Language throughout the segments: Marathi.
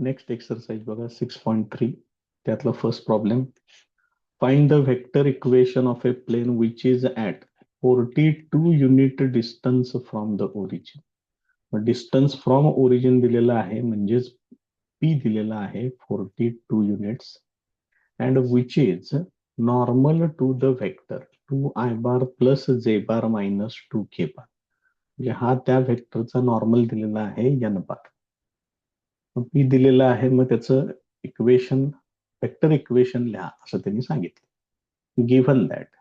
नेक्स्ट एक्सरसाइज बघा 6.3 त्यातला first problem. Find the vector equation of a plane which is at 42 unit distance from the origin. Distance from origin दिलेला आहे म्हणजेच पी दिलेला आहे 42 units and which is normal to the vector 2i bar plus J bar minus 2k बार. म्हणजे हा त्या व्हेक्टरचा नॉर्मल दिलेला आहे n बार. पी दिलेला आहे मग त्याचं इक्वेशन वेक्टर इक्वेशन लिहा असं त्यांनी सांगितलं. Given that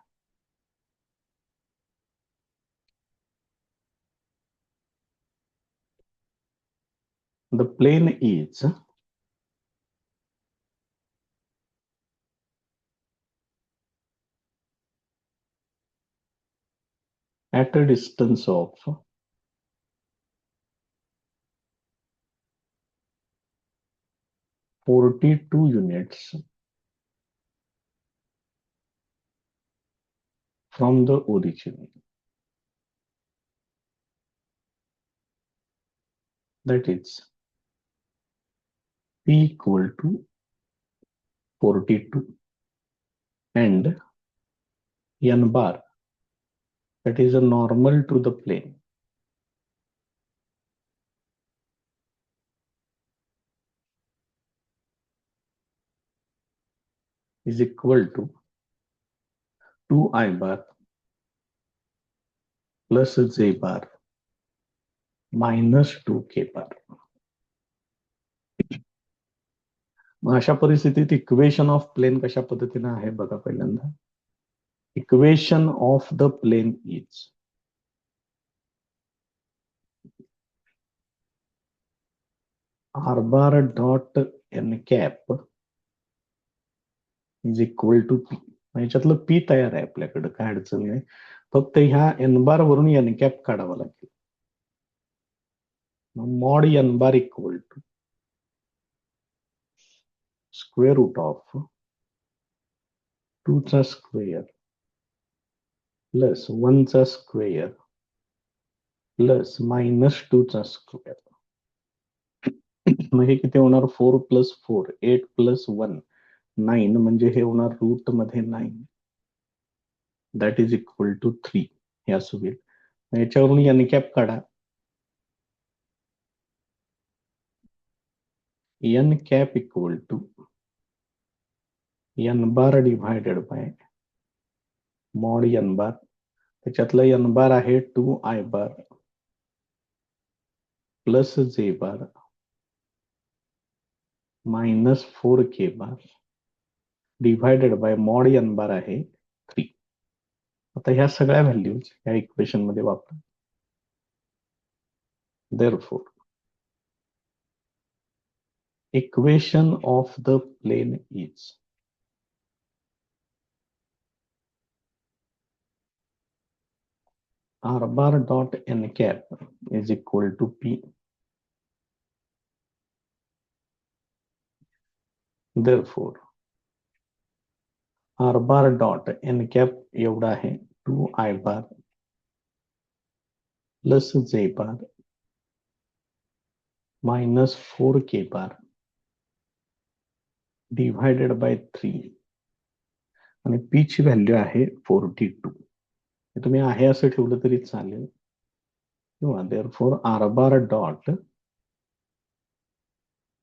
the plane is at a distance of 42 units from the origin. That is p equal to 42 and n bar, that is a normal to the plane, is equal to 2i bar plus j bar minus 2k bar. मग अशा परिस्थितीत इक्वेशन ऑफ प्लेन कशा पद्धतीने आहे बघा. पहिल्यांदा equation of the plane is r bar dot n cap is equal to P. ह्याच्यातलं पी तयार आहे आपल्याकडे, काय अडचण नाही. फक्त ह्या एन बार वरून एन कॅप काढावा लागेल. Mod N bar equal to square root of 2 चा स्क्वेअर प्लस 1 चा स्क्वेअर प्लस मायनस 2 चा स्क्वेअर. मग हे किती होणार? 4 प्लस 4 8 प्लस 1 9, म्हणजे हे होणार रूट मध्ये 9, दॅट इज इक्वल टू 3. हे असं होईल. याच्यावरून एन कॅप काढा. N cap equal to N bar divided by mod N bar. त्याच्यातलं एन बार आहे 2i bar plus J bar minus 4k bar divided by mod N bar आहे 3. आता ह्या सगळ्या व्हॅल्यूज या इक्वेशन मध्ये वापरा. Therefore, equation of the plane is r bar dot n cap is equal to p. Therefore, r bar dot n cap एवढा आहे 2i bar plus j bar minus 4k bar divided by 3 आणि p ची व्हॅल्यू आहे 42. तुम्ही आहे असं ठेवलं तरी चालेल किंवा therefore r bar dot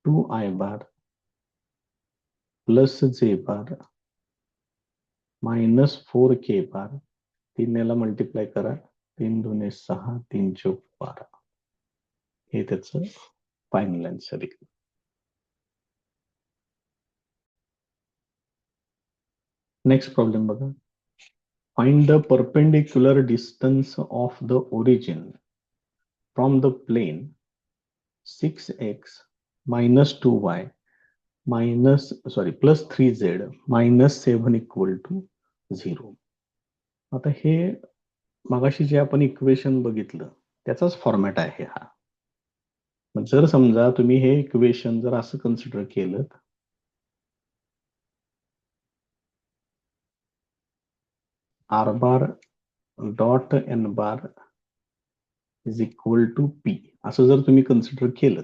2i bar plus J bar minus 4k बार 3 याला मल्टिप्लाय करा. 3 दुने 6 3 चौक 12. हे त्याचं फायनल आन्सर आहे. नेक्स्ट प्रॉब्लेम बघा. Find the perpendicular distance of the origin from the plane 6x minus 2y minus plus 3z minus 7 equal to 0. आता हे मगाशी जे आपण इक्वेशन बघितलं त्याचाच फॉर्मॅट आहे हा. जर समजा तुम्ही हे इक्वेशन जर असं कन्सिडर केलं, R bar dot N bar is equal to P असं जर तुम्ही कन्सिडर केलं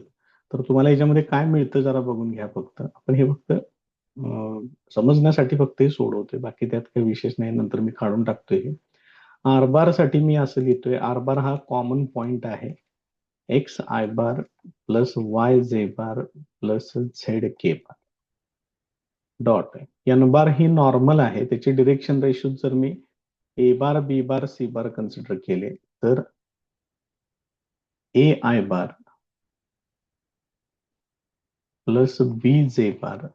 तर तुम्हाला याच्यामध्ये काय मिळतं जरा बघून घ्या फक्त. आपण हे फक्त समजण्यासाठी फक्त हे सोडवतोय, बाकी त्यात काही विशेष नाही. नंतर मी काढून टाकतोय हे. आर बार साठी मी असं लिहितोय, आर बार हा कॉमन पॉइंट आहे. X i bar plus y j bar plus Z K bar dot. N bar he normal आहे, त्याची डिरेक्शन रेशो जर मी ए बार बी बार सी बार कन्सिडर केले तर ए I bar plus B J bar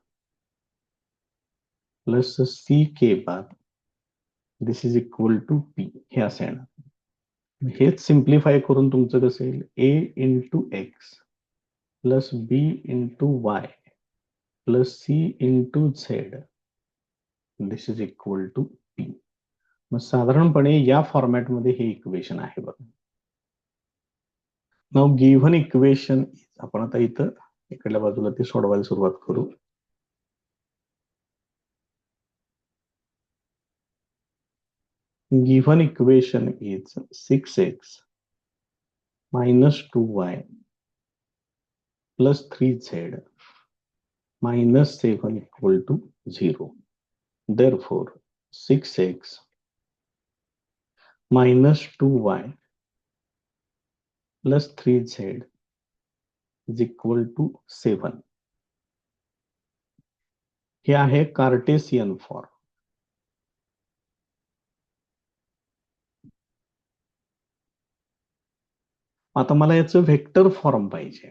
plus C K bar this is equal to P, हे असं येणार. हेच सिम्प्लिफाय करून तुमचं कसं येईल, A into X plus B into Y plus C into Z this is equal to P. मग साधारणपणे या फॉर्मॅटमध्ये हे इक्वेशन आहे बघा. नाव गिव्हन इक्वेशन, आपण आता इथं इकडल्या बाजूला ते सोडवायला सुरुवात करू. Given equation is 6x minus 2y plus 3z minus 7 equal to 0. Therefore, 6x minus 2y plus 3z is equal to 7. हे आहे कार्टेशियन फॉर्म. आता मला याचं व्हेक्टर फॉर्म पाहिजे.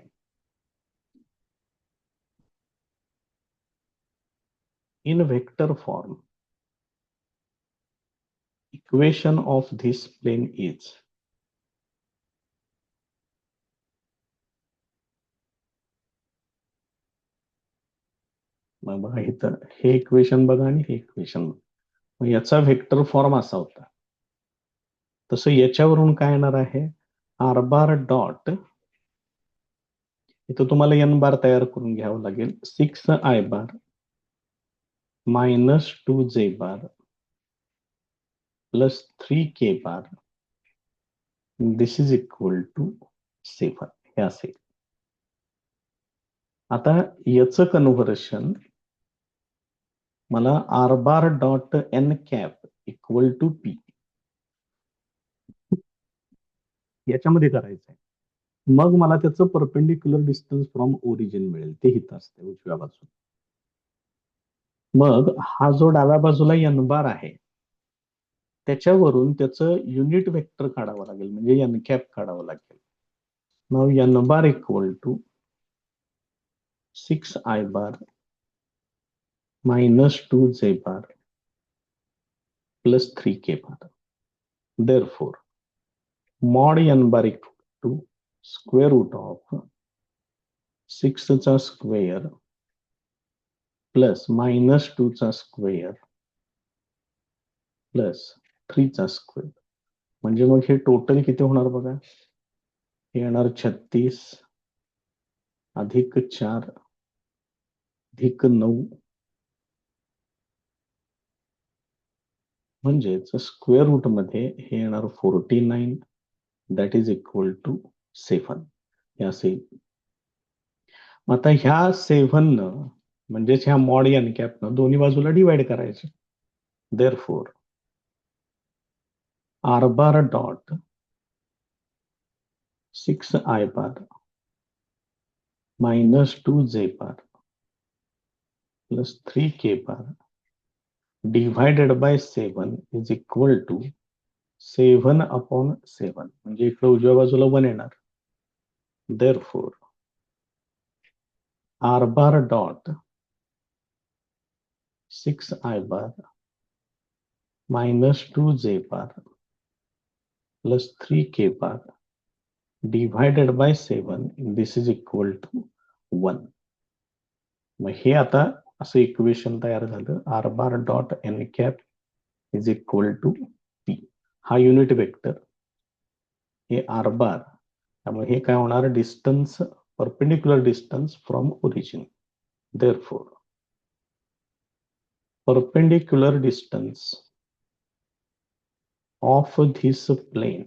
In vector form equation of this plane is, मग बघा इथं हे इक्वेशन बघा आणि हे इक्वेशन बघा. याचा व्हेक्टर फॉर्म असा होता. तसं याच्यावरून काय येणार आहे, आर बार डॉट, इथं तुम्हाला एन बार तयार करून घ्यावं लागेल. 6 I bar minus 2 J bar plus 3 K bar this is equal to 7, हे असेल. आता याचं कन्व्हर्शन मला R bar dot N cap equal to P याच्यामध्ये करायचं आहे. मग मला त्याचं परपेंडिक्युलर डिस्टन्स फ्रॉम ओरिजिन मिळेल, ते हित असते उजव्या बाजूला. मग हा जो डाव्या बाजूला एन बार आहे त्याच्यावरून त्याचं युनिट वेक्टर काढावं लागेल, म्हणजे एन कॅप काढावं लागेल. मग N bar equal to 6 I bar minus 2 j bar plus 3 k bar. Therefore, mod n bar equal to square root of 6 चा स्क्वेअर प्लस मायनस 2 चा स्क्वेअर प्लस 3 चा स्क्वेअर. म्हणजे मग हे टोटल किती होणार बघा, हे येणार 36 अधिक 4 अधिक 9, म्हणजेच स्क्वेअर रूट मध्ये हे येणार 49 दॅट इज इक्वल टू 7, हे असेल. आता ह्या 7 न म्हणजेच ह्या मॉड एन कॅप न दोन्ही बाजूला डिवाइड करायचे. Therefore R bar dot 6 I bar minus 2 J bar plus 3 K bar divided by 7 is equal to 7 upon 7, म्हणजे इकडे उजव्या बाजूला 1 येणार. Therefore R bar dot 6 I bar minus 2 j bar plus 3 k bar divided by 7, this is equal to 1. मग हे आता असं इक्वेशन तयार झालं, R bar dot N cap is equal to P. हा युनिट वेक्टर, हे आर बार, त्यामुळे हे काय होणार, distance, perpendicular distance from origin. Therefore perpendicular distance of this plane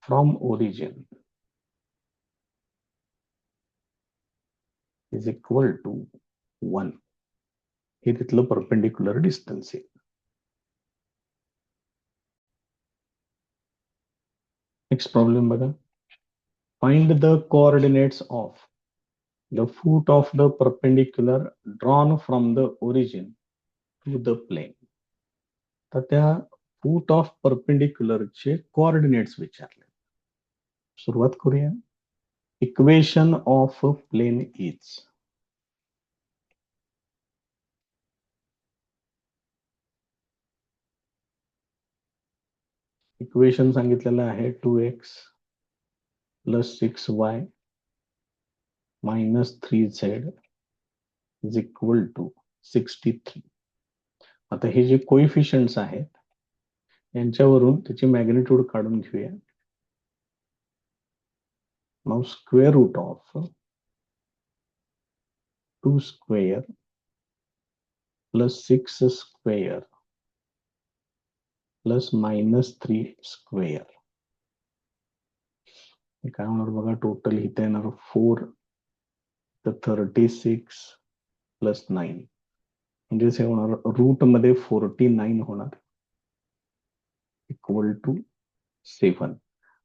from origin is equal to 1. हे तिथलं परपेंडिक्युलर डिस्टन्स आहे. नेक्स्ट प्रॉब्लेम बघा. Find the coordinates of the foot of the perpendicular drawn from the origin to the plane. तर त्या फूट ऑफ परपेंडिक्युलरचे कोऑर्डिनेट्स विचारले. सुरुवात करूया. Equation of plane is equation सांगितलेलं आहे 2x plus 6y minus 3z is equal to 63. आता हे जे कोइफिशियंट्स आहेत यांच्यावरून त्याची मॅग्निट्यूड काढून घेऊया. Now square root of 2 square plus 6 square plus minus 3 square. काय होणार बघा. टोटल इथे येणार 4 तर 36 प्लस 9 म्हणजेच हे होणार रूट मध्ये 49 होणार इक्वल टू 7.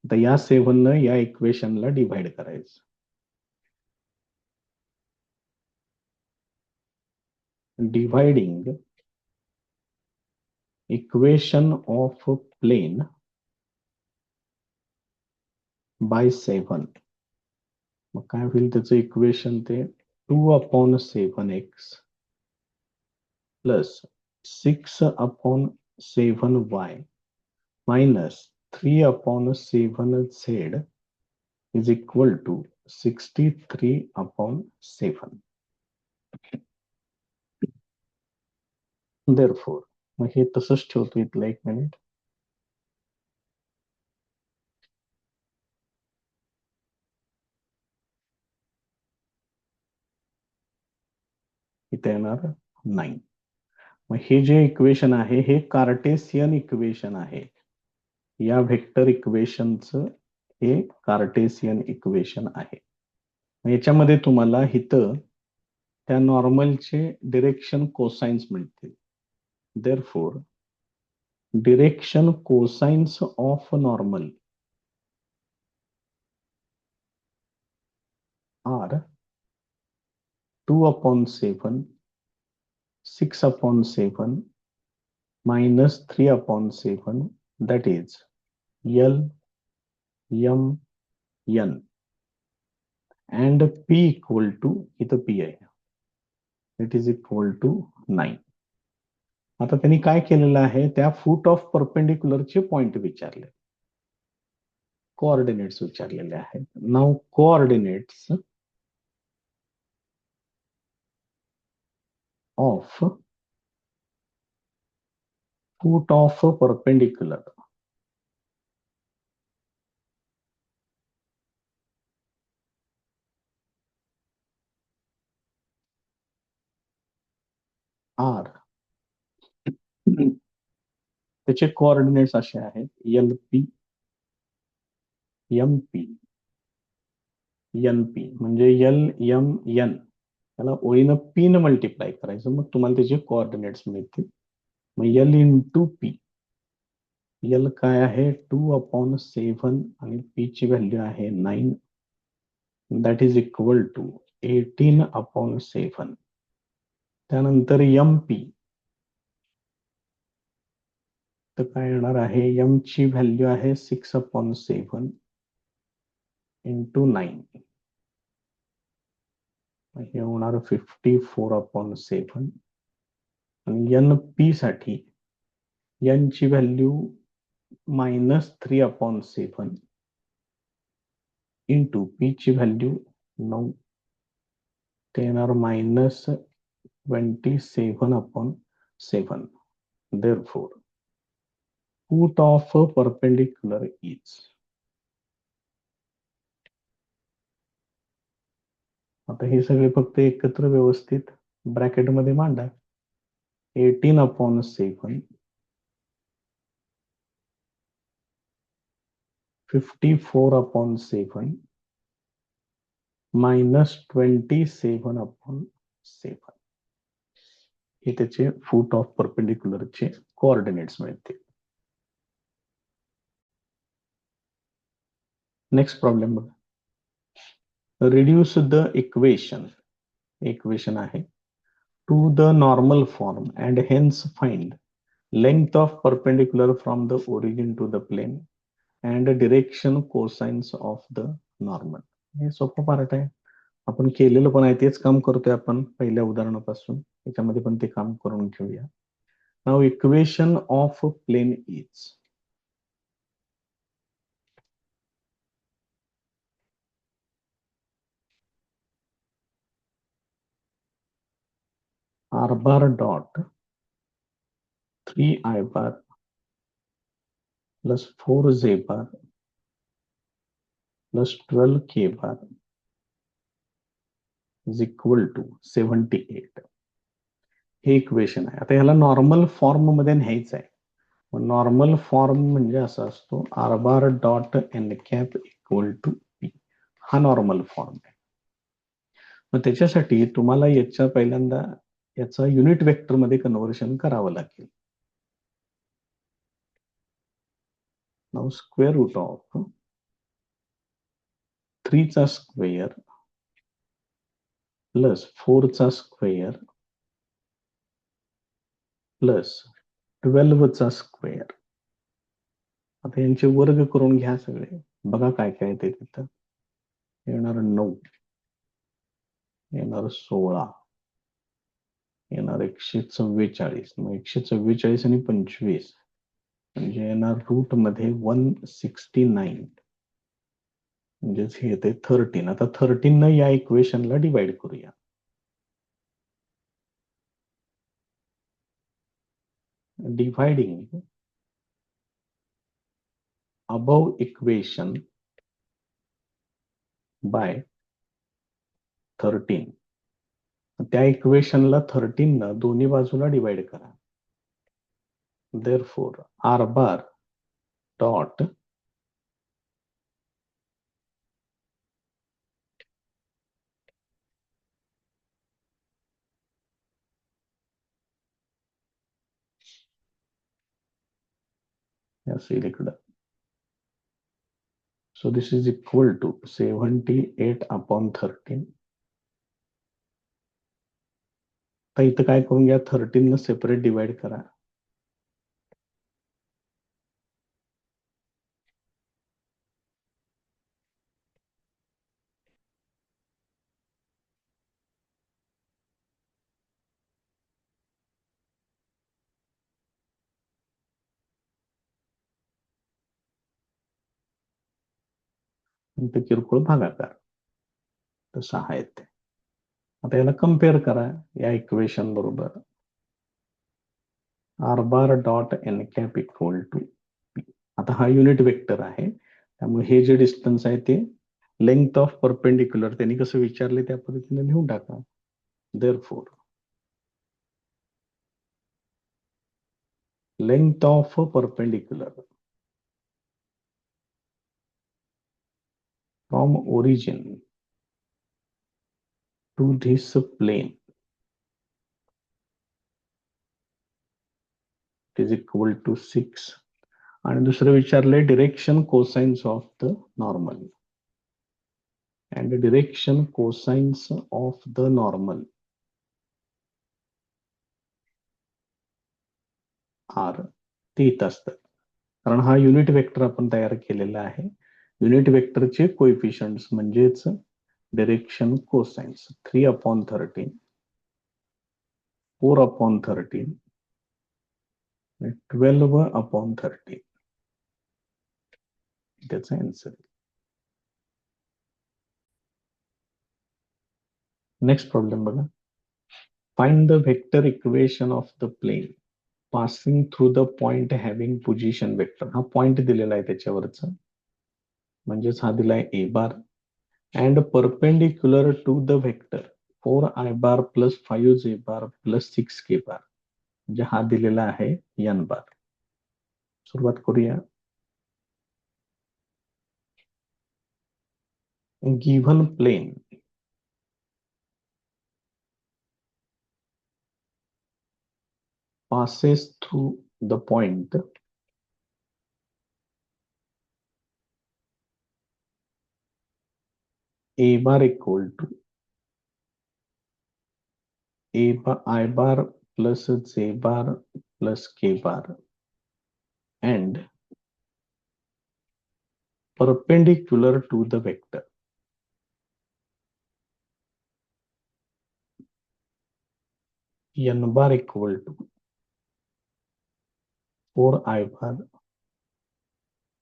आता या 7 न या इक्वेशनला डिव्हाइड करायचं. Dividing equation of plane by 7. मग काय होईल त्याचं इक्वेशन ते 2/7x plus 6/7y minus 3/7z is equal to 63/7. Therefore मग हे तसंच ठेवतो इथलं 1 मिनिट. इथे येणार 9. मग हे जे इक्वेशन आहे हे कार्टेशियन इक्वेशन आहे. या व्हेक्टर इक्वेशनचं हे कार्टेशियन इक्वेशन आहे. याच्यामध्ये तुम्हाला इथं त्या नॉर्मलचे डिरेक्शन कोसाइन्स मिळतील. Therefore direction cosines of normal are 2/7 6/7 minus 3/7 that is L M N and P equal to इथं P आहे. It is equal to 9. आता त्यांनी काय केलेलं आहे त्या फूट ऑफ परपेंडिक्युलरचे पॉइंट विचारले. कोऑर्डिनेट्स विचारलेले आहेत. Now coordinates of foot of perpendicular are त्याचे कोऑर्डिनेट्स असे आहेत L P M P N P म्हणजे एल एम एन त्याला ओळीनं पी न मल्टिप्लाय करायचं मग तुम्हाला त्याचे कोऑर्डिनेट्स मिळतील. मग एल इंटू पी. एल काय आहे 2/7 आणि पी ची व्हॅल्यू आहे 9 दॅट इज इक्वल टू 18/7. त्यानंतर एम पी तर काय येणार आहे एम ची व्हॅल्यू आहे 6/7 इंटू 9. हे होणार 54/7 आणि एन पी साठी एन ची व्हॅल्यू -3/7 इंटू पी ची व्हॅल्यू 9 ते येणार -27/7. Therefore foot of perpendicular is. आता हे सगळे फक्त एकत्र व्यवस्थित ब्रॅकेटमध्ये मांडा. 18/7 54/7 -27/7 हे त्याचे फूट ऑफ परपेंडिक्युलरचे कोऑर्डिनेट्स मिळते. नेक्स्ट प्रॉब्लेम बघा. रिड्यूस द इक्वेशन आहे to the normal form and hence find length of perpendicular from the origin to the plane and direction cosines of the normal. हे सोपं पार्ट आहे, आपण केलेलं पण आहे, तेच काम करतोय आपण पहिल्या उदाहरणापासून. त्याच्यामध्ये पण ते काम करून घेऊया. Now equation of plane is r bar dot 3i bar plus 4j bar plus 12k bar is equal to 78. हे इक्वेशन आहे. आता ह्याला नॉर्मल फॉर्म मध्ये न्यायचं आहे. नॉर्मल फॉर्म म्हणजे असा असतो r bar dot n cap equal to p. हा नॉर्मल फॉर्म आहे. मग त्याच्यासाठी तुम्हाला याच्या पहिल्यांदा याचा युनिट वेक्टर मध्ये कन्व्हर्शन करावं लागेल. नाउ स्क्वेअर रूट ऑफ 3 चा स्क्वेअर प्लस 4 चा स्क्वेअर प्लस 12 चा स्क्वेअर. आता यांचे वर्ग करून घ्या सगळे, बघा काय काय ते तिथं येणार. 9 येणार, 16 येणार, 144. मग 144 आणि 25 म्हणजे येणार रूट मध्ये 169 म्हणजेच हे येते 13. आता 13 न या इक्वेशनला डिवाइड करूया. Dividing above equation by 13. त्या इक्वेशनला 13 न दोन्ही बाजूला डिवाइड करा. therefore r bar dot असेल इकडं. So this is equal to 78/13. तर इथं काय करून घ्या, 13 न सेपरेट डिवाइड करा. इथं किरकोळ भागाकार तसं आहे ते. आता याला कम्पेअर करा या इक्वेशन बरोबर. r bar dot n cap equal to p. आता हा युनिट वेक्टर आहे, त्यामुळे हे जे डिस्टन्स आहे ते लेंथ ऑफ परपेंडिक्युलर त्यांनी कसं विचारले त्या पद्धतीने लिहून टाका. therefore length of perpendicular from origin to this plane is equal to 6. आणि दुसरं विचारले direction cosines of the normal. And direction cosines of the normal are ते इथं असतात, कारण हा युनिट वेक्टर आपण तयार केलेला आहे. युनिट वेक्टरचे कोएफिशियंट्स म्हणजेच डिरेक्शन कोसाइन्स 3/13, 4/13, 12/13. त्याचा आन्सर. नेक्स्ट प्रॉब्लेम बघा. Find the vector equation of the plane passing through the point having position vector. हा पॉइंट दिलेला आहे त्याच्यावरचा, म्हणजेच हा दिलाय A bar and perpendicular to the vector 4i bar plus 5j bar plus 6k bar, म्हणजे हा दिलेला आहे n बार. सुरुवात करूया. Given plane passes through the point a bar equal to I bar plus j bar plus k bar and perpendicular to the vector n bar equal to 4 I bar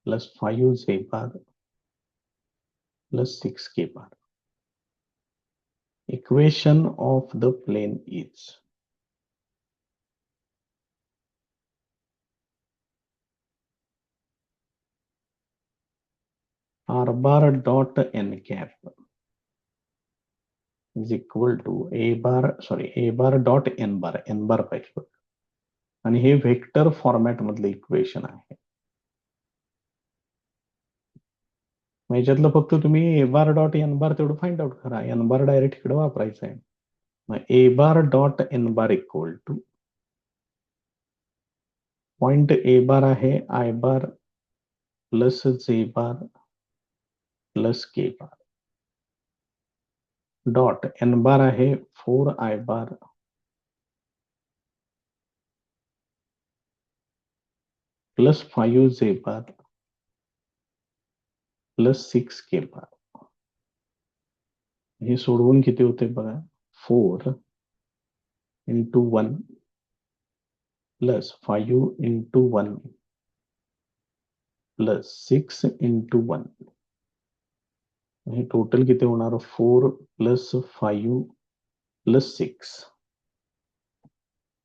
plus 5 j bar plus 6 k bar. Equation of the plane is r bar dot n cap is equal to a bar dot n bar पाहिजे आणि हे व्हेक्टर फॉर्मॅट मधलं इक्वेशन आहे. याच्यातलं फक्त तुम्ही ए बार डॉट एन बार तेवढं फाइंड आउट करा. एन बार डायरेक्ट इकडे वापरायचं आहे. मग A bar dot N bar equal to point A bar आहे I bar plus J bar plus K bar dot N bar आहे 4 I bar plus 5 J bar plus 6 K बार. हे सोडवून किती होते बघा 4 into 1 plus 5 into 1 plus 6 into 1. हे टोटल किती होणार 4 प्लस 5 प्लस 6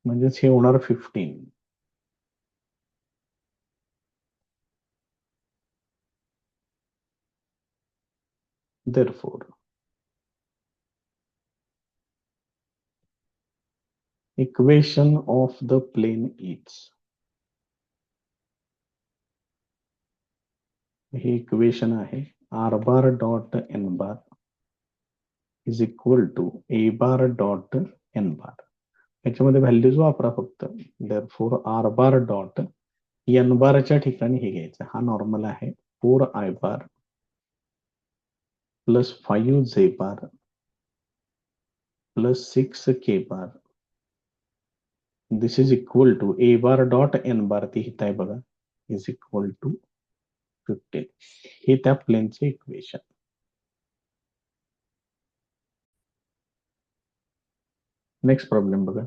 म्हणजेच हे होणार 15. Therefore, equation of the plane is हे इक्वेशन आहे r bar dot n bar is equal to a bar dot n bar. याच्यामध्ये व्हॅल्यूज वापरा फक्त. Therefore, r bar dot n बारच्या ठिकाणी हे घ्यायचं. हा नॉर्मल आहे 4 I bar plus 5 J bar plus 6 K bar. This is equal to A bar dot N bar ती हित आहे बघा इज इक्वल टू 15. हे त्या प्लेनचे इक्वेशन. नेक्स्ट प्रॉब्लेम बघा.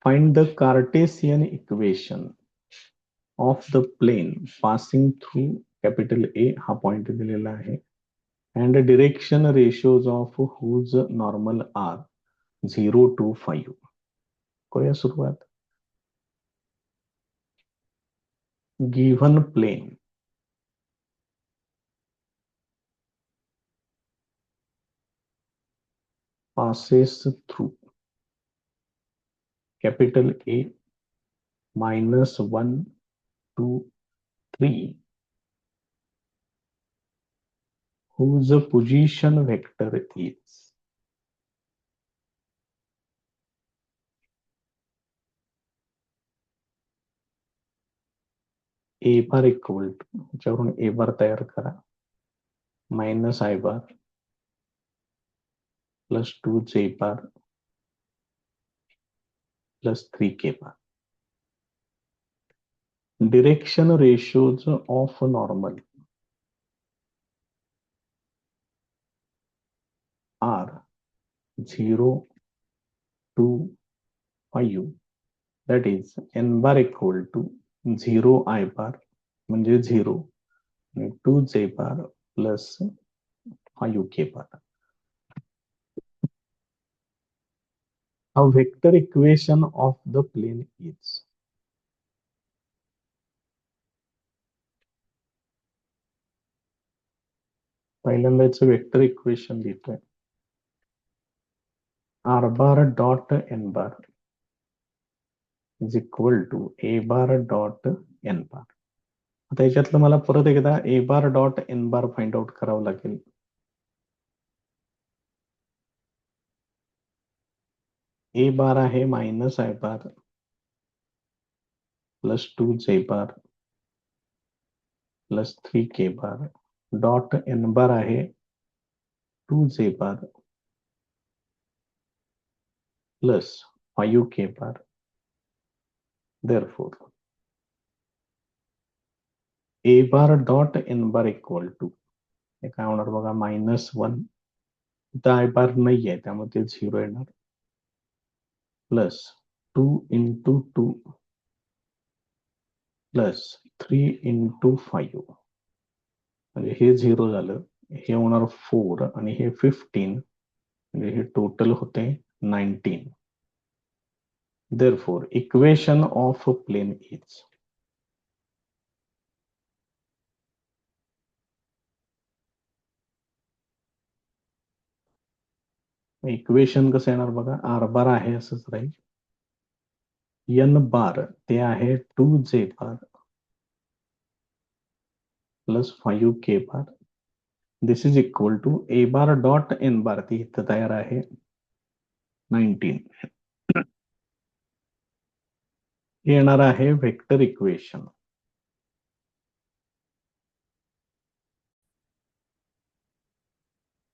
Find the Cartesian equation of the plane passing through capital A हा पॉइंट दिलेला आहे and direction ratios of whose normal are 0 to 5. करूया सुरुवात. Given plane passes through capital A minus 1 2 3 whose position vector is a bar equal to ज्यावरून a bar तयार करा minus I bar plus 2 j bar plus 3 k bar. Direction ratios of normal are 0 to 5. That is n bar equal to 0 I bar म्हणजे 0 2 j bar plus 5 k bar. A vector equation of the plane is पहिल्यांदा याचं वेक्टर इक्वेशन लिहितोय r bar dot n bar is equal to a bar dot n bar. आता याच्यातलं मला परत एकदा a bar dot n bar find out करावं लागेल. a bar आहे minus I bar plus 2j bar plus 3k bar dot n bar आहे 2j bar plus 5k bar. Therefore, a bar dot n bar equal to हे काय होणार बघा -1. इथं आय बार नाही आहे त्यामुळे ते 0 येणार प्लस 2 into 2 प्लस 3 into 5 म्हणजे हे 0 झालं, हे होणार 4 आणि हे 15 म्हणजे हे टोटल होते 19. Therefore, equation of a plane is equation कसं येणार बघा आर बार आहे असंच राहील एन बार ते आहे 2j bar plus 5k bar this is equal to A bar dot N bar ती इथं तयार आहे 19. हे येणार आहे वेक्टर इक्वेशन.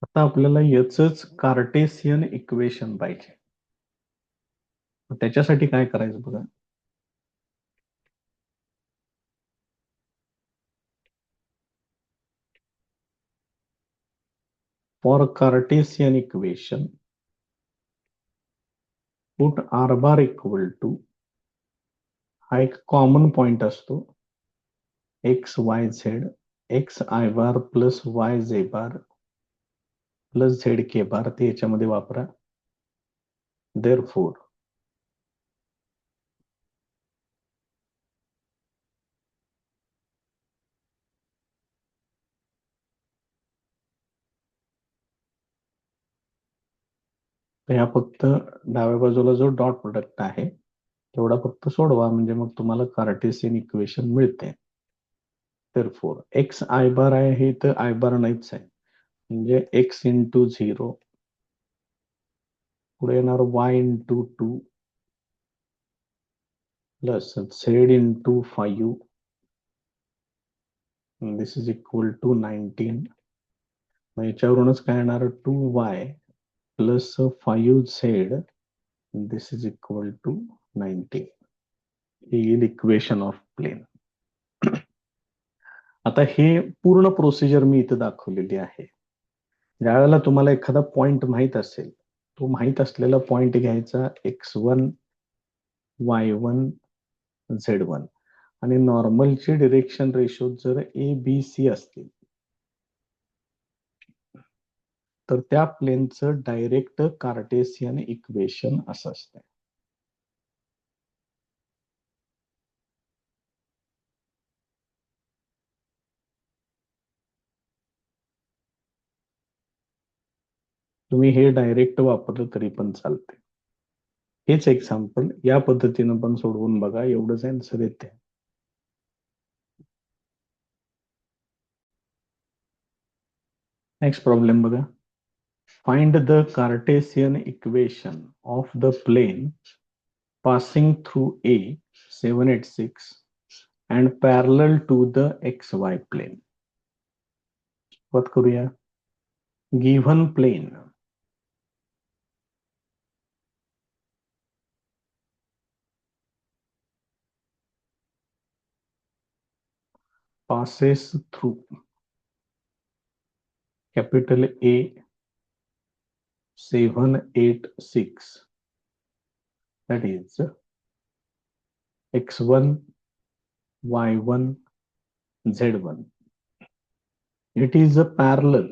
आता आपल्याला याच कार्टेशियन इक्वेशन पाहिजे. त्याच्यासाठी काय करायचं बघा for Cartesian equation put r bar equal to हा एक कॉमन पॉइंट असतो x y z x i bar plus y j bar plus Z के बार ते याच्यामध्ये वापरा. देअरफॉर ह्या फक्त डाव्या बाजूला जो डॉट प्रोडक्ट आहे तेवढा फक्त सोडवा म्हणजे मग तुम्हाला कार्टेशियन इक्वेशन मिळते. देअरफॉर एक्स आय बार आहे हे तर आय बार नाहीच आहे म्हणजे एक्स इंटू 0 पुढे येणार y into 2 plus z into 5 this is equal to 19. मग याच्यावरूनच काय येणार 2y plus 5z this is equal to 19. ही येईल इक्वेशन ऑफ प्लेन. आता हे पूर्ण प्रोसिजर मी इथे दाखवलेली आहे. ज्या वेळेला तुम्हाला एखादा पॉइंट माहित असेल तो माहित असलेला पॉइंट घ्यायचा x1 y1 z1 आणि नॉर्मलची डिरेक्शन रेशो जर ए बी सी असतील तर त्या प्लेनचं डायरेक्ट कार्टेशियन इक्वेशन असं असतं. तुम्ही हे डायरेक्ट वापरलं तरी पण चालते. हेच एक्झाम्पल या पद्धतीनं पण सोडवून बघा एवढंच आन्सर येते. नेक्स्ट प्रॉब्लेम बघा find the Cartesian equation of the plane passing through A 786 and parallel to the XY plane. What करूया given plane passes through capital A 786 that is x1 y1 z1. It is a parallel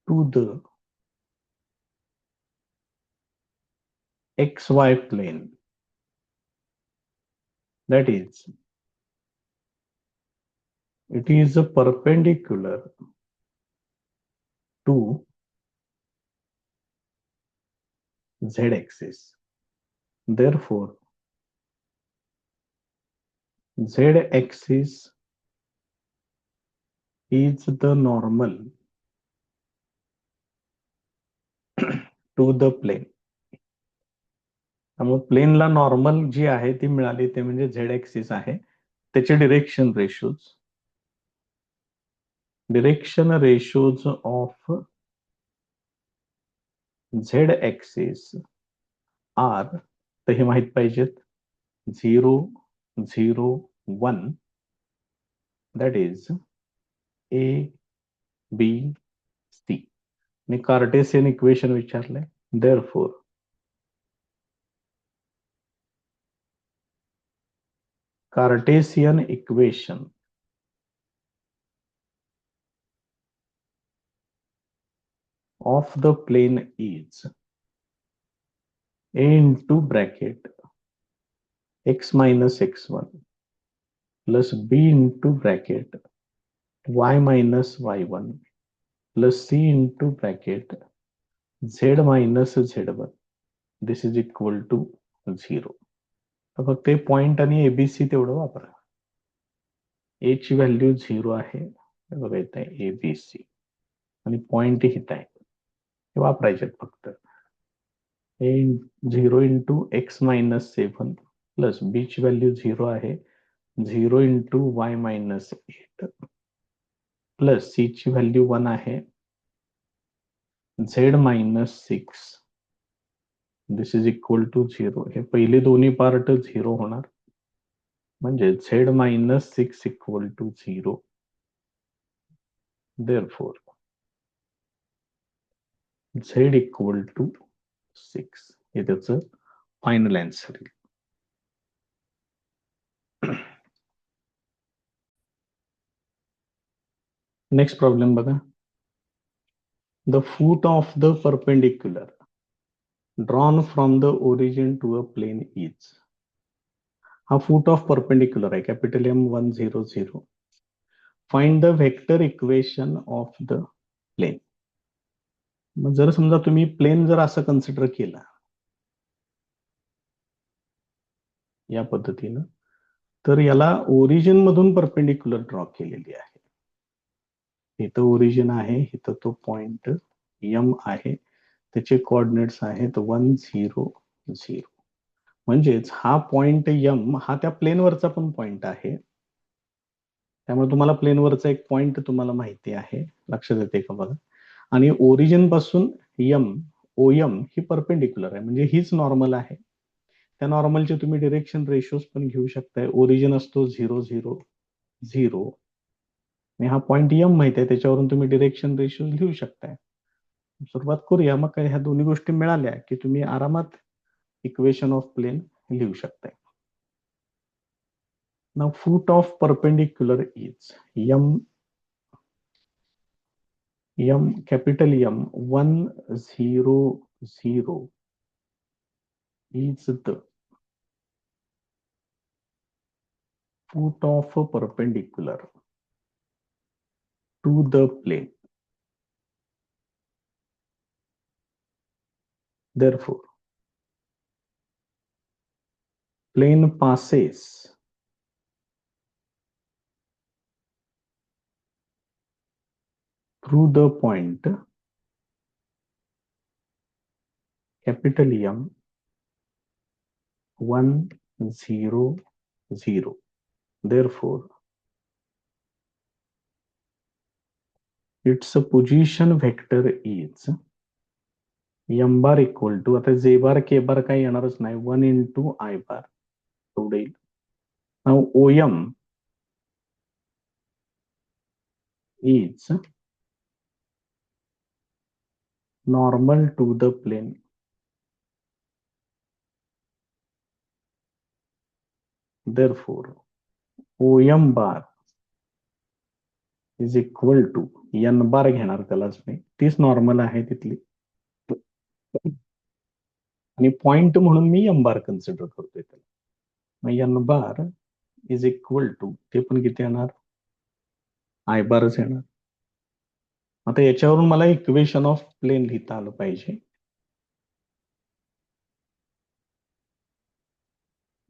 to the XY plane, that is it is a perpendicular to z-axis. Therefore, z-axis is the normal to the plane. त्यामुळे प्लेनला नॉर्मल जी आहे ती मिळाली ते म्हणजे झेड ऍक्सिस आहे. त्याचे direction ratios of Z axis are, तर हे माहित पाहिजेत. 0, 0, 1, that is A B C. आणि कार्टेशियन इक्वेशन विचारलंय. Therefore Cartesian equation of the plane is a into bracket x minus x1 plus b into bracket y minus y1 plus c into bracket z minus z1. This is equal to 0. तर फक्त पॉइंट आणि एबीसी तेवढं वापरा. ए ची व्हॅल्यू 0 आहे, बघा येत आहे एबीसी, आणि पॉइंट हित आहे, हे वापरायचे फक्त. A 0 into x minus 7 plus B ची व्हॅल्यू 0 आहे, 0 into y minus 8 plus C ची व्हॅल्यू 1 आहे, z minus 6. This is equal to 0. हे पहिले दोन्ही पार्ट 0 होणार, म्हणजे z minus 6 equal to 0. Therefore z equal to 6 हे त्याचं फायनल आन्सर आहे. नेक्स्ट प्रॉब्लेम बघा. The foot of the perpendicular drawn from the origin to a plane is. हा फूट ऑफ परपेंडिक्युलर आहे, capital M100. Find the vector equation of the plane. मग जर समजा तुम्ही प्लेन जर असं कन्सिडर केला या पद्धतीनं, तर याला ओरिजिन मधून परपेंडिक्युलर ड्रॉ केलेली आहे. इथं ओरिजिन आहे, इथं तो पॉइंट एम आहे, त्याचे कोऑर्डिनेट्स आहेत 1, 0, 0. म्हणजेच हा पॉइंट एम हा त्या प्लेनवरचा पण पॉइंट आहे. त्यामुळे तुम्हाला प्लेनवरचा एक पॉइंट तुम्हाला माहिती आहे, लक्षात येते का बघा. आणि ओरिजिन पासून एम ओएम ही परपेंडिक्युलर आहे, म्हणजे हीच नॉर्मल आहे. त्या नॉर्मलचे तुम्ही डिरेक्शन रेशोज पण घेऊ शकताय. ओरिजिन असतो 0, 0, 0, आणि हा पॉइंट एम माहिती आहे, त्याच्यावरून तुम्ही डिरेक्शन रेशोज लिहू शकताय. सुरुवात करूया. मग काय ह्या दोन्ही गोष्टी मिळाल्या की तुम्ही आरामात इक्वेशन ऑफ प्लेन लिहू शकताय. Now foot of perpendicular is capital M 1, 0, 0 is the foot of a perpendicular to the plane. Therefore, plane passes through the point capital M 1, 0, 0. Therefore, its position vector is m bar equal to, आता जे बार के बार काही येणारच नाही, 1 into I bar एवढे येईल. Now OM is normal to the plane. Therefore, OM bar is equal to n bar घेणार त्यालाच मी, तीच नॉर्मल आहे तिथली, आणि पॉइंट म्हणून मी m bar कन्सिडर करतोय त्याला. मग n bar is equal to, ते पण किती येणार, I बारच येणार. आता याच्यावरून मला इक्वेशन ऑफ प्लेन लिहिता आलं पाहिजे.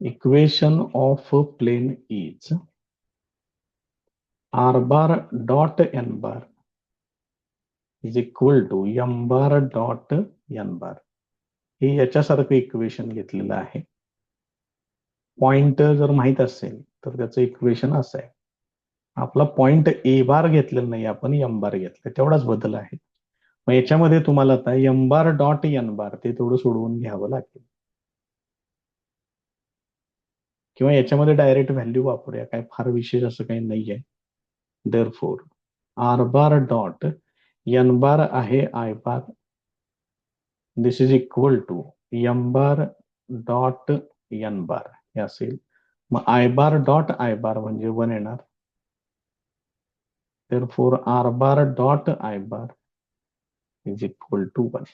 Equation of plane is r bar dot n bar is equal to m bar dot N bar. हे याच्यासारखं इक्वेशन घेतलेलं आहे. पॉइंट जर माहित असेल तर त्याचं इक्वेशन असं आहे. आपला पॉइंट ए बार घेतलेला नाही, आपण एम बार घेतलं, तेवढाच बदल आहे. मग याच्यामध्ये तुम्हाला आता एम बार डॉट एन बार ते तेवढं सोडवून घ्यावं लागेल, किंवा याच्यामध्ये डायरेक्ट व्हॅल्यू वापरूया, काय फार विशेष असं काही नाहीये. Therefore R bar dot N bar आहे I bar, this is equal to M bar dot N bar हे असेल. मग I bar dot I bar म्हणजे 1 येणार. therefore r bar dot I bar is equal to 1.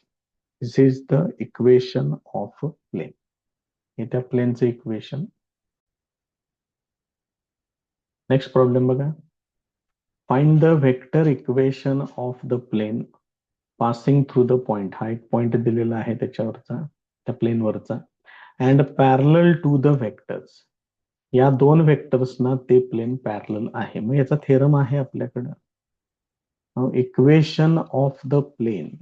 This is the equation of plane. हे त्या प्लेनचं इक्वेशन. नेक्स्ट प्रॉब्लेम बघा. Find the vector equation of the plane passing through the point. हा एक पॉइंट दिलेला आहे त्याच्यावरचा, त्या प्लेनवरचा. And parallel to the vectors. या दोन वेक्टर्सना ते प्लेन पॅरलल आहे. मग याचा थेरम आहे आपल्याकडं. Equation of the plane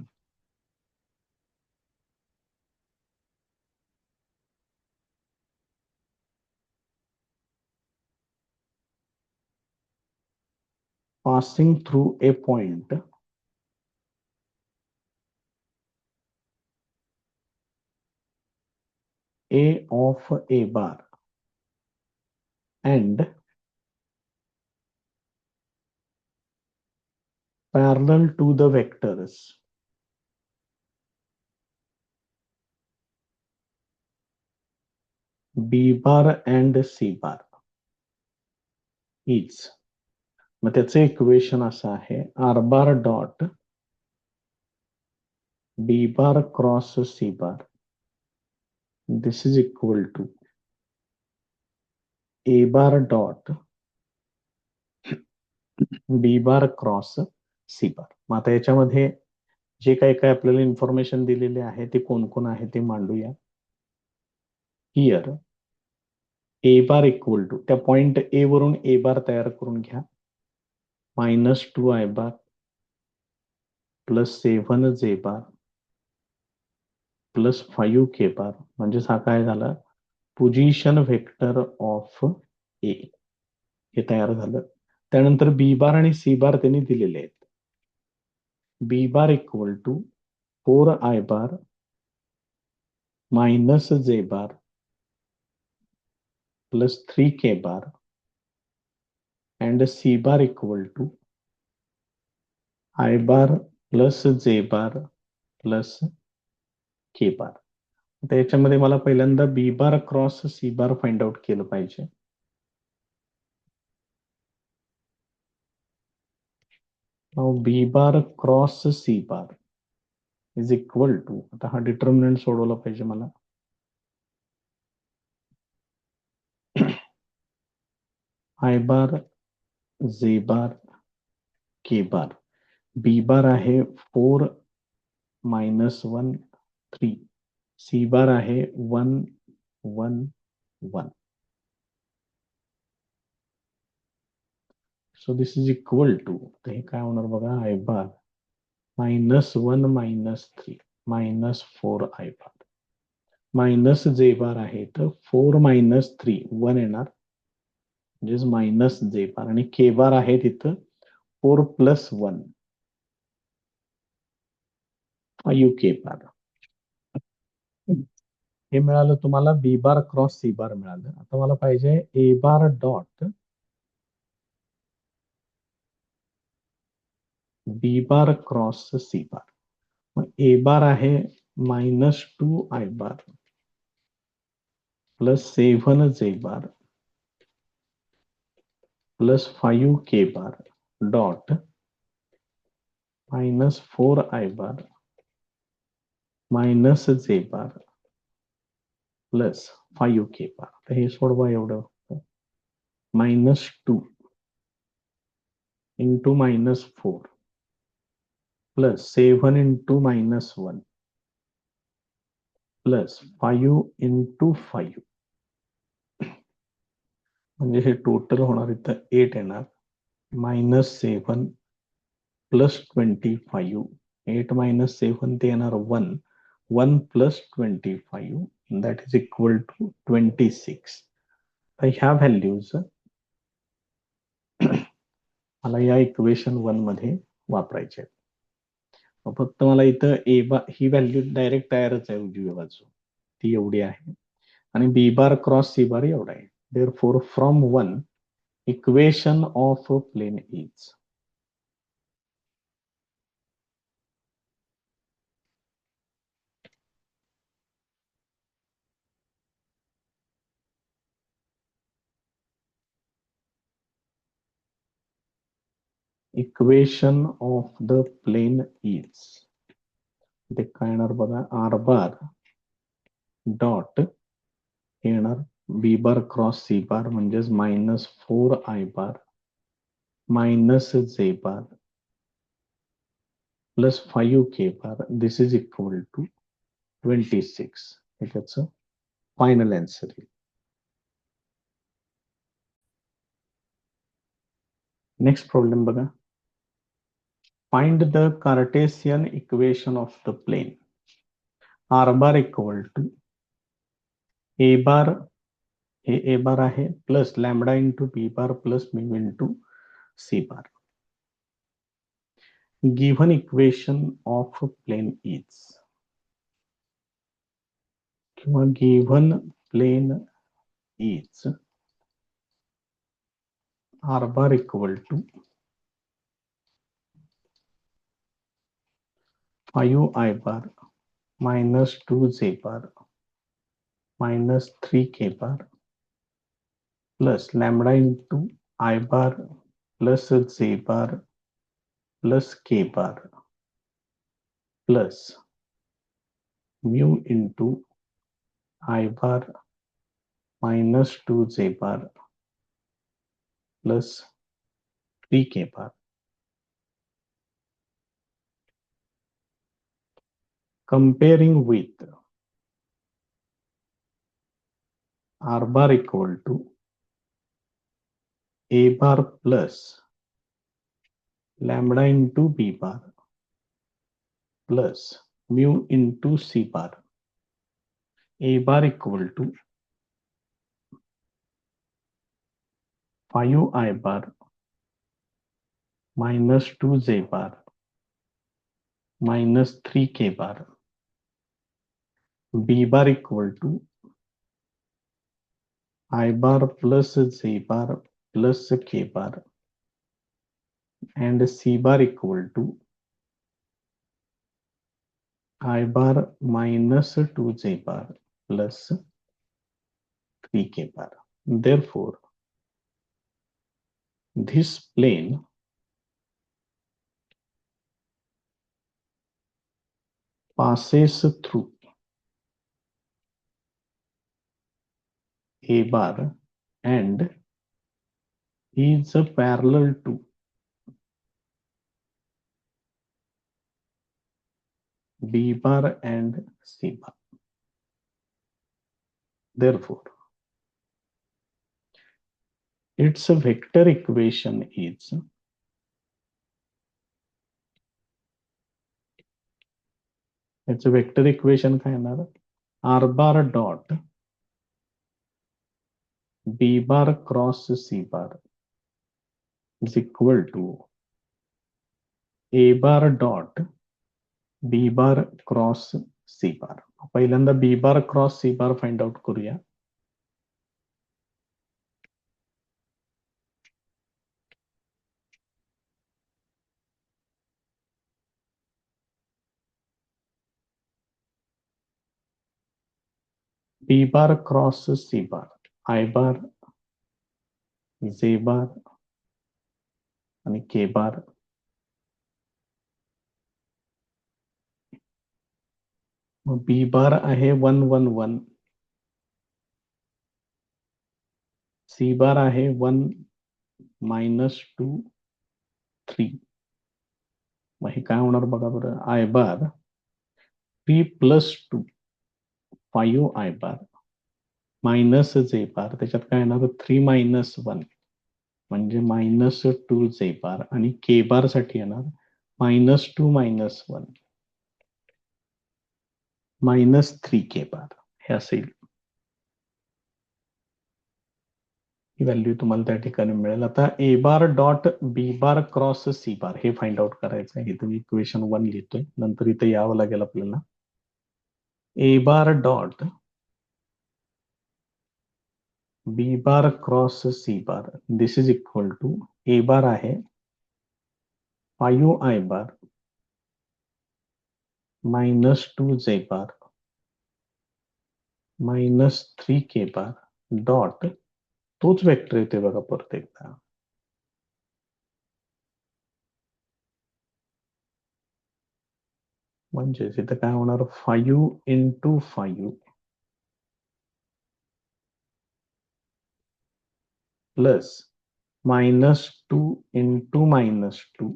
passing through a point A of A bar and parallel to the vectors B bar and C bar is. मग त्याचं इक्वेशन असं आहे. R bar dot B bar cross C bar this is equal to A bar dot B bar cross C bar. मग आता याच्यामध्ये जे काही काय आपल्याला इन्फॉर्मेशन दिलेले आहे ते कोण कोण आहे ते मांडूया. Here A bar equal to, त्या पॉइंट ए वरून ए बार तयार करून घ्या. -2 I bar plus 7 J bar plus 5 K बार, म्हणजेच हा काय झाला, पोझिशन व्हेक्टर ऑफ ए हे तयार झालं. त्यानंतर बी बार आणि सी बार त्यांनी दिलेले आहेत. B bar equal to 4 I bar minus जे bar plus 3 K bar and C bar equal to I bar plus J bar plus K bar. त्याच्यामध्ये मला पहिल्यांदा B bar cross C bar find out केलं पाहिजे. B bar cross C bar is equal to, आता हा डिटर्मिनंट सोडवला पाहिजे मला. आय बार जे बार के बार. बी बार आहे 4 मायनस 1 3. सी बार आहे 1 1 1. So this is equal to, तर हे काय होणार बघा, i bar -1 -3 -4 I bar minus जे बार आहे तर 4 - 3 1 येणार, म्हणजेच मायनस जे बार, आणि के बार आहे तिथं 4 + 1 5 के बार. हे मिळालं तुम्हाला. बी बार क्रॉस सी बार मिळालं. आता मला पाहिजे A bar dot B bar cross C bar. मग ए बार आहे -2 I bar plus 7 J bar plus 5 K bar dot -4 I bar minus जे बार प्लस 5 के बार. तर हे सोडवा एवढं. -2 into -4 plus 7 into -1 plus 5 into 5, म्हणजे हे टोटल होणार इथं 8 येणार. -7 प्लस 25, 8 - 7 ते येणार 1 1 plus 25 that is equal to 26. तर ह्या व्हॅल्यूज मला या इक्वेशन 1 मध्ये वापरायचे आहेत. फक्त मला इथं ए बार ही व्हॅल्यू डायरेक्ट तयारच आहे उजवी बाजू ती एवढी आहे आणि बी बार क्रॉस सी बार एवढा आहे. Therefore from 1 equation of a plane is equation of the plane is ते काय येणार बघा आर बार डॉट येणार बी बार क्रॉस सी बार म्हणजेच -4i बार मायनस जे bar plus 5k bar this is equal to 26 हे त्याचं फायनल आन्सर आहे. नेक्स्ट प्रॉब्लेम बघा. Find the Cartesian equation of the plane R bar equal to A bar हे ए बार आहे plus lambda into B bar plus mu into C bar. Given equation of plane is किंवा given plane is R bar equal to 5i बार minus 2j bar minus 3k bar plus lambda into I bar plus j bar plus k bar plus mu into I bar minus 2j bar plus 3k bar. Comparing with R bar equal to A bar plus lambda into B bar plus mu into C bar. A bar equal to 5i bar minus 2j bar minus 3k bar. B bar equal to I bar plus J bar plus K bar and C bar equal to I bar minus 2J bar plus 3K bar. Therefore, this plane passes through A bar and is parallel to B bar and C bar. Therefore, its vector equation is vector equation काय येणार R bar dot B bar cross C bar is equal to A bar dot B bar cross C bar. पहिल्यांदा B bar cross C bar find out करूया. B bar cross C bar I bar J bar आणि K bar. B bar आहे 1 1 1 C bar आहे 1 minus 2 3. मग हे काय होणार बघा बरं I bar 3 plus 2 5i bar minus J bar त्याच्यात काय येणार 3 minus 1 म्हणजे -2j bar आणि K bar साठी येणार -2 - 1 -3 k बार हे असेल. ही व्हॅल्यू तुम्हाला त्या ठिकाणी मिळेल. आता A bar dot B bar cross C bar हे फाइंड आउट करायचं आहे. इथं मी इक्वेशन 1 लिहितोय, नंतर इथे यावं लागेल आपल्याला. A bar dot B bar cross C bar this is equal to A bar आहे 5i bar -2j bar -3k बार डॉट तोच वेक्टर येते बघा परत एकदा. म्हणजेच इथं काय होणार 5 into 5 plus -2 into -2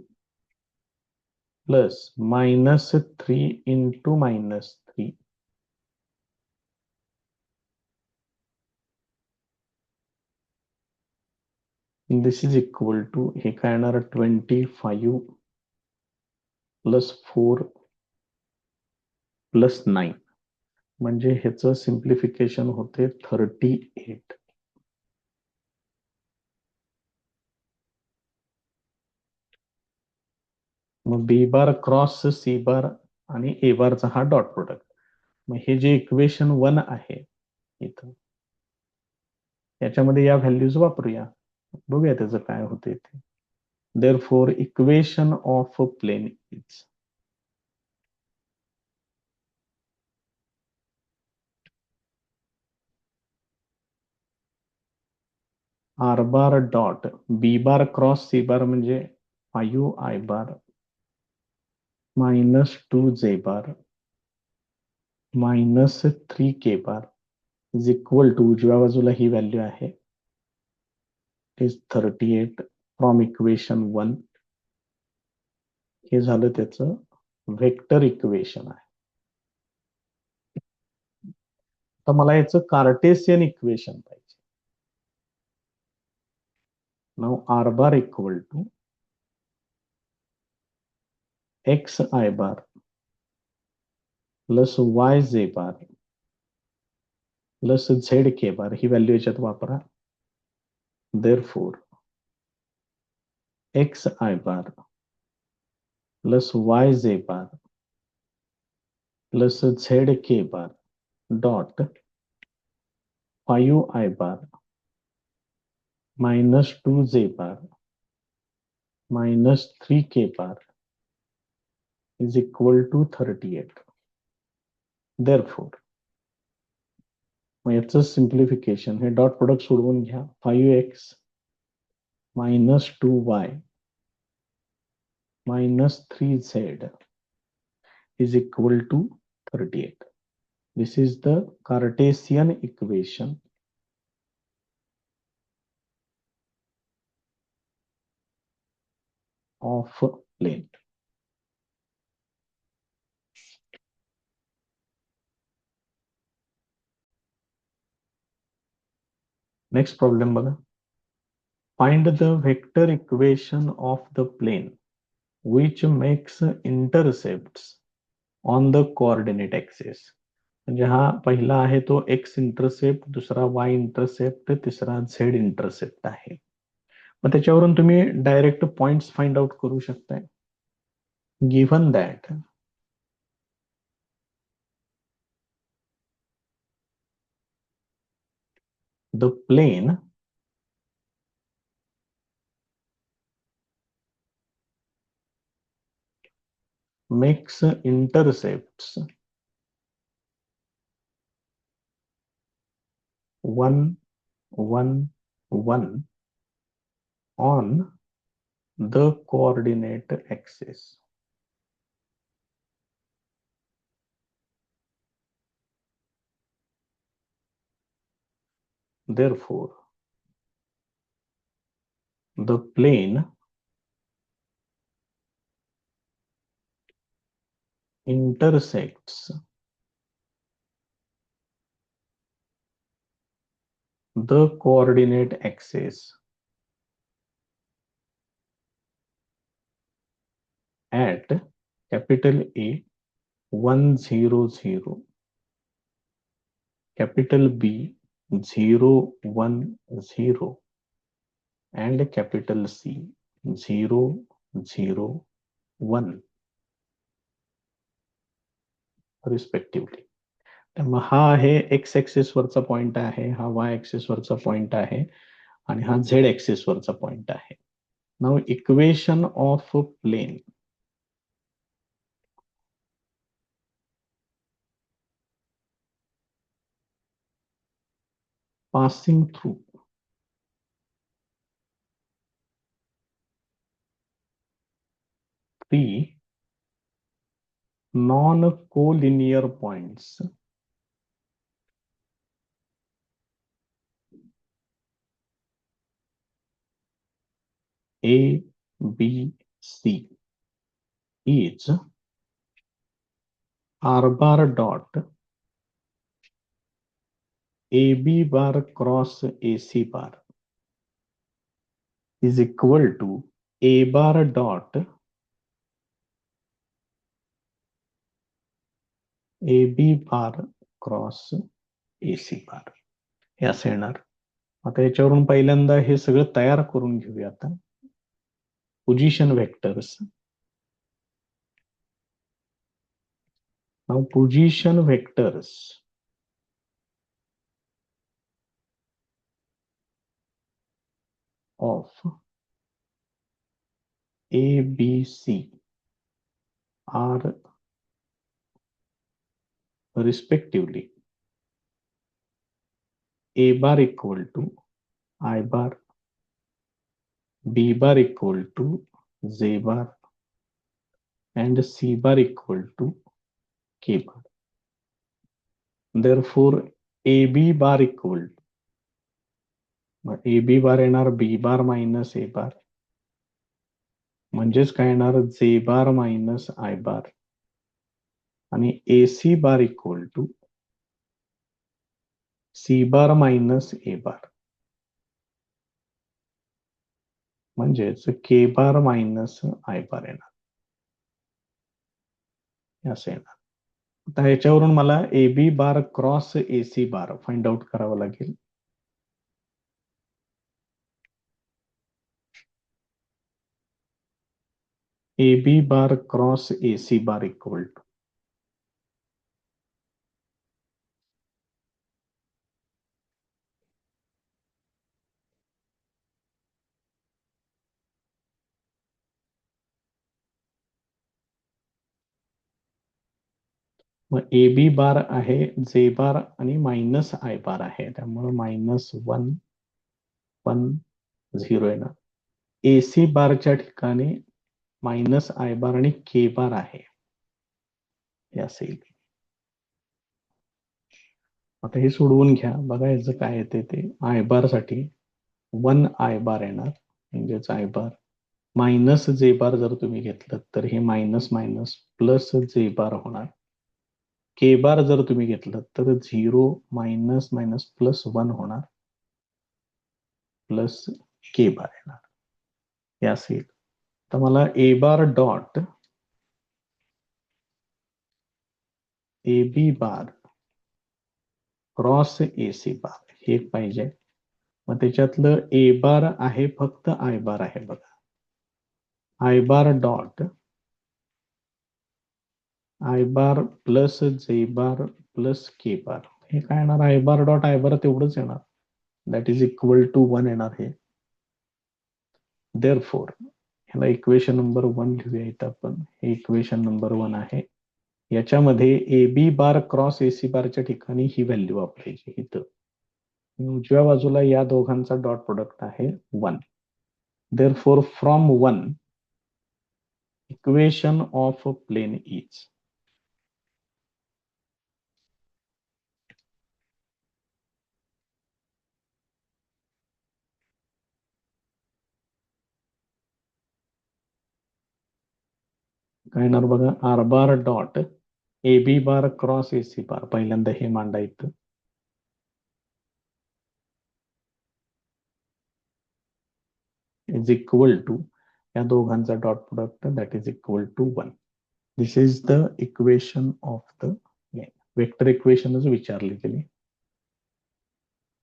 plus -3 into -3 this is equal to हे काय येणार 25 प्लस 4 प्लस 9 म्हणजे ह्याचं सिम्प्लिफिकेशन होते 38. मग बी बार क्रॉस सी बार आणि ए बारचा हा डॉट प्रोडक्ट. मग हे जे इक्वेशन 1 आहे इथं याच्यामध्ये या व्हॅल्यूज वापरूया, बघूया त्याचं काय होते ते. Therefore, equation of a plane is r bar dot b bar cross c bar म्हणजे 5i bar -2j bar -3k bar is equal to उजव्या बाजूला ही व्हॅल्यू आहे इज 38 फ्रॉम इक्वेशन 1. हे झालं त्याचं व्हेक्टर इक्वेशन आहे. तर मला याचं कार्टेशियन इक्वेशन पाहिजे. Now r bar equal to xi bar plus yj bar plus zk bar ही व्हॅल्यू याच्यात वापरा. Therefore, xi bar plus yj bar plus zk bar dot 5i bar -2j bar -3k bar is equal to 38. Therefore, मग याचं सिम्प्लिफिकेशन हे डॉट प्रोडक्ट सोडवून घ्या. 5x -2y -3z is equal to 38. This is the Cartesian equation of plane. Next problem बघा. Find the vector equation of the plane which makes intercepts on the coordinate axis. म्हणजे हा पहिला आहे तो x इंटरसेप्ट, दुसरा y इंटरसेप्ट, तिसरा z इंटरसेप्ट आहे. मग त्याच्यावरून तुम्ही डायरेक्ट पॉइंट्स फाइंड आउट करू शकताय. Given that the plane makes intercepts 1 1 1 on the coordinate axis. Therefore, the plane intersects the coordinate axis at capital A 1 0 0 capital B 0 1 0 and capital C 0 0 1 respectively. मग हा आहे एक्स ऍक्सिस वरचा पॉइंट आहे, हा वाय ऍक्सिस वरचा पॉइंट आहे आणि हा झेड ऍक्सिस वरचा पॉइंट आहे. Now equation of plane passing through three non-collinear points A, B, C is R bar dot AB bar cross AC bar is equal to A bar dot AB bar cross AC बार हे असं येणार. आता याच्यावरून पहिल्यांदा हे सगळं तयार करून घेऊया. आता position vectors. Now position vectors of A, B, C are respectively A bar equal to I bar, B bar equal to Z bar and C bar equal to K bar. Therefore AB bar equal to AB bar येणार B bar minus A bar म्हणजेच काय येणार J bar minus I bar आणि AC bar equal to C bar minus A bar म्हणजेच K bar minus I bar येणार. असं येणार. आता ह्याच्यावरून मला AB bar cross AC bar find out करावं लागेल. AB bar cross AC bar equal to मग AB बार आहे J बार आणि मायनस I बार आहे, त्यामुळे -1 1 0 येणार. AC बारच्या ठिकाणी -I बार आणि K बार आहे हे असेल. आता हे सोडवून घ्या, बघा याचं काय येते ते. I बार साठी 1I बार येणार म्हणजेच I बार मायनस J बार जर तुम्ही घेतलं तर हे मायनस मायनस प्लस J बार होणार. K बार जर तुम्ही घेतलं तर 0 मायनस मायनस प्लस 1 होणार प्लस K बार येणार हे असेल. तर मला A bar dot AB bar cross AC बार हे पाहिजे. मग त्याच्यातलं A बार आहे फक्त I बार आहे बघा. I bar dot I bar plus J bar plus K बार हे काय येणार. I बार डॉट I बार तेवढंच येणार, दॅट इज इक्वल टू 1 येणार हे. देअरफॉर ह्याला इक्वेशन नंबर 1 लिहूया इथं आपण. हे इक्वेशन नंबर 1 आहे. याच्यामध्ये AB बार क्रॉस AC बारच्या ठिकाणी ही व्हॅल्यू वापरायची इथं. उजव्या बाजूला या दोघांचा डॉट प्रोडक्ट आहे 1. Therefore from 1 equation of plane is काय येणार बघा. R bar dot AB bar cross AC bar पहिल्यांदा हे मांडायचं. इज इक्वल टू या दोघांचा dot product that is equal to 1. This is the equation of the vector इक्वेशनच विचारली गेली.